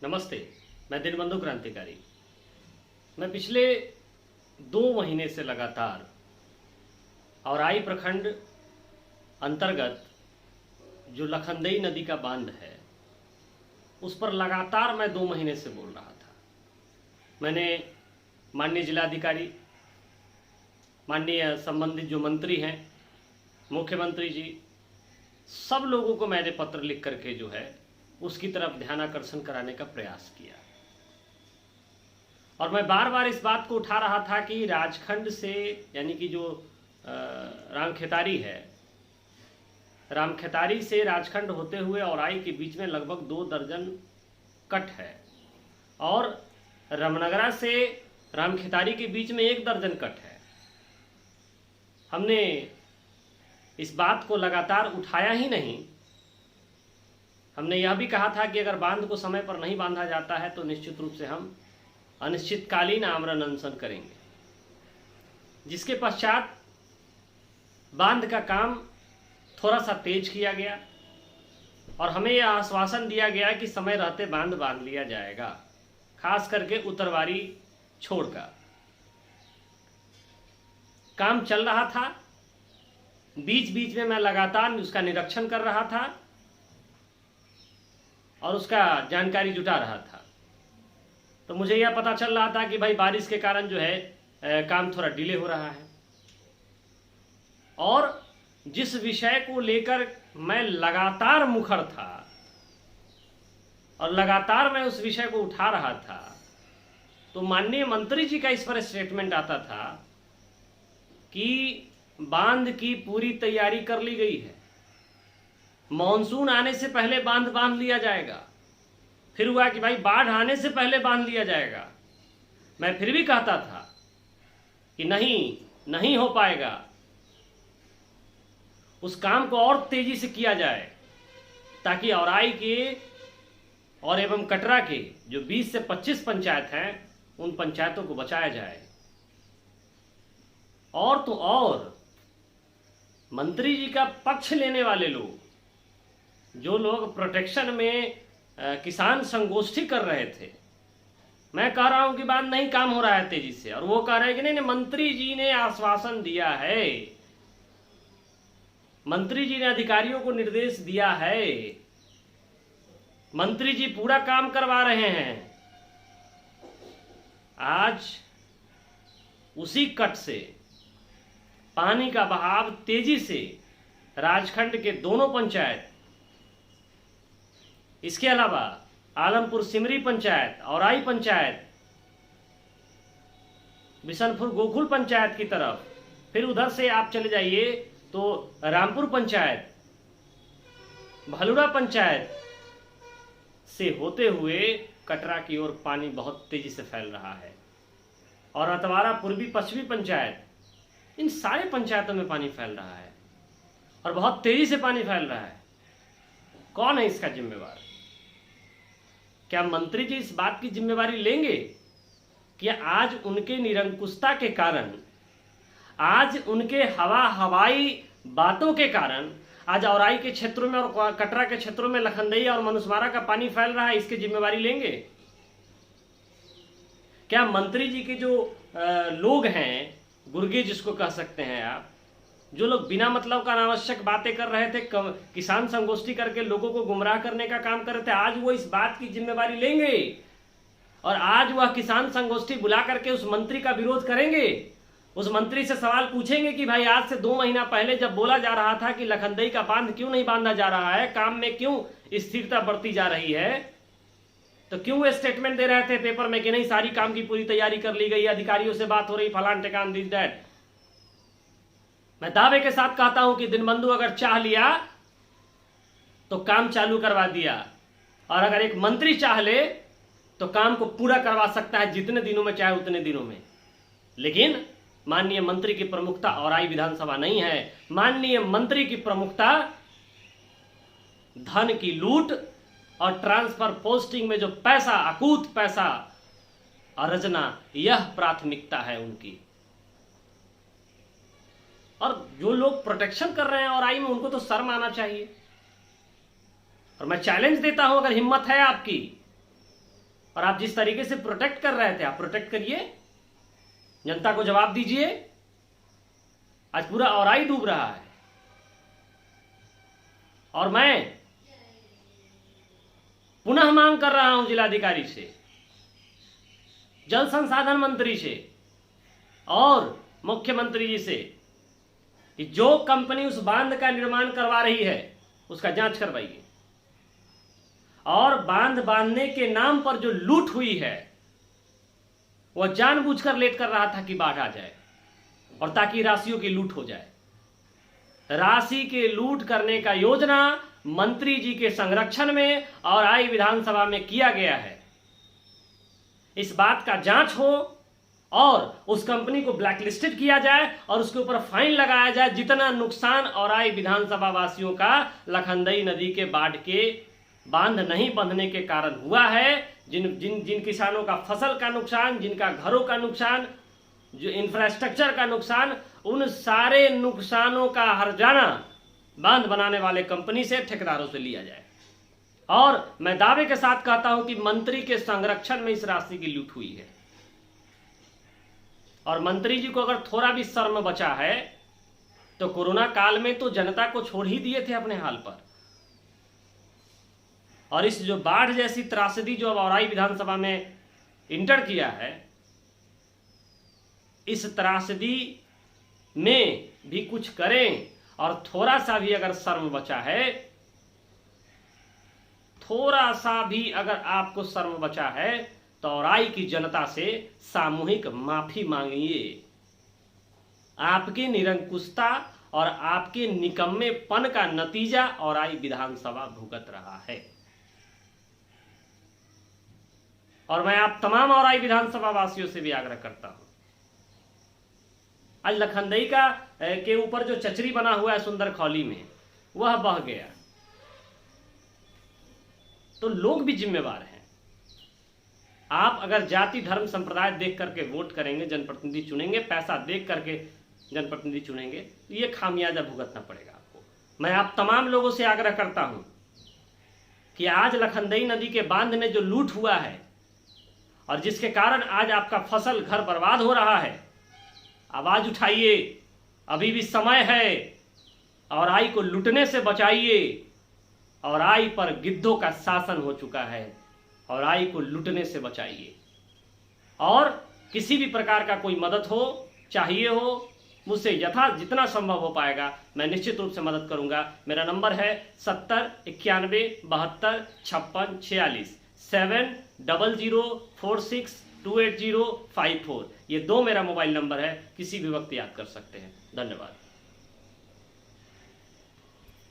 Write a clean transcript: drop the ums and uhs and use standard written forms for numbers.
नमस्ते, मैं दिनबंधु क्रांतिकारी। मैं पिछले 2 महीने से लगातार औराई प्रखंड अंतर्गत जो लखनदेई नदी का बांध है उस पर लगातार मैं 2 महीने से बोल रहा था। मैंने माननीय जिलाधिकारी, माननीय संबंधित जो मंत्री हैं, मुख्यमंत्री जी, सब लोगों को मैंने पत्र लिख करके जो है उसकी तरफ ध्यानाकर्षण कराने का प्रयास किया। और मैं बार बार इस बात को उठा रहा था कि राजखंड से, यानी कि जो रामखेतारी है, रामखेतारी से राजखंड होते हुए औराई के बीच में लगभग 2 दर्जन कट है और रामनगरा से रामखेतारी के बीच में 1 दर्जन कट है। हमने इस बात को लगातार उठाया ही नहीं। हमने यह भी कहा था कि अगर बांध को समय पर नहीं बांधा जाता है तो निश्चित रूप से हम अनिश्चितकालीन आमरण अनशन करेंगे, जिसके पश्चात बांध का काम थोड़ा सा तेज किया गया और हमें यह आश्वासन दिया गया कि समय रहते बांध बांध लिया जाएगा, खास करके उत्तरवारी छोड़कर। काम चल रहा था, बीच बीच में मैं लगातार उसका निरीक्षण कर रहा था और उसका जानकारी जुटा रहा था। तो मुझे यह पता चल रहा था कि भाई बारिश के कारण जो है काम थोड़ा डिले हो रहा है। और जिस विषय को लेकर मैं लगातार मुखर था और लगातार मैं उस विषय को उठा रहा था, तो माननीय मंत्री जी का इस पर स्टेटमेंट आता था कि बांध की पूरी तैयारी कर ली गई है, मॉनसून आने से पहले बांध बांध लिया जाएगा। फिर हुआ कि भाई बाढ़ आने से पहले बांध लिया जाएगा। मैं फिर भी कहता था कि नहीं हो पाएगा, उस काम को और तेजी से किया जाए ताकि औराई के और एवं कटरा के जो 20 से 25 पंचायत हैं उन पंचायतों को बचाया जाए। और तो और मंत्री जी का पक्ष लेने वाले लोग, जो लोग प्रोटेक्शन में किसान संगोष्ठी कर रहे थे, मैं कह रहा हूं कि बात नहीं, काम हो रहा है तेजी से, और वो कह रहे हैं कि नहीं, मंत्री जी ने आश्वासन दिया है, मंत्री जी ने अधिकारियों को निर्देश दिया है, मंत्री जी पूरा काम करवा रहे हैं। आज उसी कट से पानी का बहाव तेजी से राजखंड के दोनों पंचायत, इसके अलावा आलमपुर सिमरी पंचायत, औराई पंचायत, बिशनपुर गोकुल पंचायत की तरफ, फिर उधर से आप चले जाइए तो रामपुर पंचायत, भलुड़ा पंचायत से होते हुए कटरा की ओर पानी बहुत तेजी से फैल रहा है। और अतवारा पूर्वी पश्चिमी पंचायत, इन सारे पंचायतों में पानी फैल रहा है और बहुत तेजी से पानी फैल रहा है। कौन है इसका जिम्मेवार? क्या मंत्री जी इस बात की जिम्मेवारी लेंगे कि आज उनके निरंकुशता के कारण, आज उनके हवाई बातों के कारण आज औराई के क्षेत्रों में और कटरा के क्षेत्रों में लखनदेई और मनुस्मारा का पानी फैल रहा है, इसकी जिम्मेवारी लेंगे? क्या मंत्री जी के जो लोग हैं, गुर्गे जिसको कह सकते हैं आप, जो लोग बिना मतलब का अनावश्यक बातें कर रहे थे, किसान संगोष्ठी करके लोगों को गुमराह करने का काम कर रहे थे, आज वो इस बात की जिम्मेवारी लेंगे और आज वह किसान संगोष्ठी बुला करके उस मंत्री का विरोध करेंगे? उस मंत्री से सवाल पूछेंगे कि भाई आज से 2 महीना पहले जब बोला जा रहा था कि लखनदेई का बांध क्यों नहीं बांधा जा रहा है, काम में क्यों स्थिरता बढ़ती जा रही है, तो क्यों वे स्टेटमेंट दे रहे थे पेपर में कि नहीं, सारी काम की पूरी तैयारी कर ली गई, अधिकारियों से बात हो रही, फलान ठिकान, दिस दैट। मैं दावे के साथ कहता हूं कि दिनबंधु अगर चाह लिया तो काम चालू करवा दिया, और अगर एक मंत्री चाह ले तो काम को पूरा करवा सकता है, जितने दिनों में चाहे उतने दिनों में। लेकिन माननीय मंत्री की प्रमुखता औराई विधानसभा नहीं है, माननीय मंत्री की प्रमुखता धन की लूट और ट्रांसफर पोस्टिंग में जो पैसा, अकूत पैसा अर्जना, यह प्राथमिकता है उनकी। और जो लोग प्रोटेक्शन कर रहे हैं औराई में, उनको तो शर्म आना चाहिए। और मैं चैलेंज देता हूं, अगर हिम्मत है आपकी और आप जिस तरीके से प्रोटेक्ट कर रहे थे, आप प्रोटेक्ट करिए, जनता को जवाब दीजिए। आज पूरा औराई डूब रहा है। और मैं पुनः मांग कर रहा हूं जिलाधिकारी से, जल संसाधन मंत्री से और मुख्यमंत्री जी से कि जो कंपनी उस बांध का निर्माण करवा रही है उसका जांच करवाइए, और बांध बांधने के नाम पर जो लूट हुई है वह जानबूझकर लेट कर रहा था कि बाढ़ आ जाए और ताकि राशियों की लूट हो जाए। राशि के लूट करने का योजना मंत्री जी के संरक्षण में और आई विधानसभा में किया गया है। इस बात का जांच हो और उस कंपनी को ब्लैकलिस्टेड किया जाए और उसके ऊपर फाइन लगाया जाए। जितना नुकसान और आई विधानसभा वासियों का लखनदई नदी के बाढ़ के बांध नहीं बंधने के कारण हुआ है, जिन किसानों का फसल का नुकसान, जिनका घरों का नुकसान, जो इंफ्रास्ट्रक्चर का नुकसान, उन सारे नुकसानों का हर्जाना बांध बनाने वाले कंपनी से, ठेकेदारों से लिया जाए। और मैं दावे के साथ कहता हूं कि मंत्री के संरक्षण में इस राशि की लूट हुई है। और मंत्री जी को अगर थोड़ा भी शर्म बचा है तो कोरोना काल में तो जनता को छोड़ ही दिए थे अपने हाल पर, और इस जो बाढ़ जैसी त्रासदी जो अब औराई विधानसभा में इंटर किया है, इस त्रासदी में भी कुछ करें। और थोड़ा सा भी अगर शर्म बचा है, थोड़ा सा भी अगर आपको शर्म बचा है तो औराई की जनता से सामूहिक माफी मांगिए। आपकी निरंकुशता और आपके निकम्मेपन का नतीजा औराई विधानसभा भुगत रहा है। और मैं आप तमाम औराई विधानसभा वासियों से भी आग्रह करता हूं, आज लखनदई का के ऊपर जो चचरी बना हुआ है सुंदर खौली में, वह बह गया, तो लोग भी जिम्मेवार हैं। आप अगर जाति धर्म संप्रदाय देख करके वोट करेंगे, जनप्रतिनिधि चुनेंगे, पैसा देख करके जनप्रतिनिधि चुनेंगे, तो ये खामियाजा भुगतना पड़ेगा आपको। मैं आप तमाम लोगों से आग्रह करता हूं कि आज लखनदई नदी के बांध में जो लूट हुआ है और जिसके कारण आज आपका फसल घर बर्बाद हो रहा है, आवाज उठाइए, अभी भी समय है। औराई को लूटने से बचाइए। औराई पर गिद्धों का शासन हो चुका है, औराई को लूटने से बचाइए। और किसी भी प्रकार का कोई मदद हो, चाहिए हो, मुझसे यथा जितना संभव हो पाएगा मैं निश्चित रूप से मदद करूंगा। मेरा नंबर है 70 91 72 56 46 7004628054। ये 2 मेरा मोबाइल नंबर है, किसी भी वक्त याद कर सकते हैं। धन्यवाद।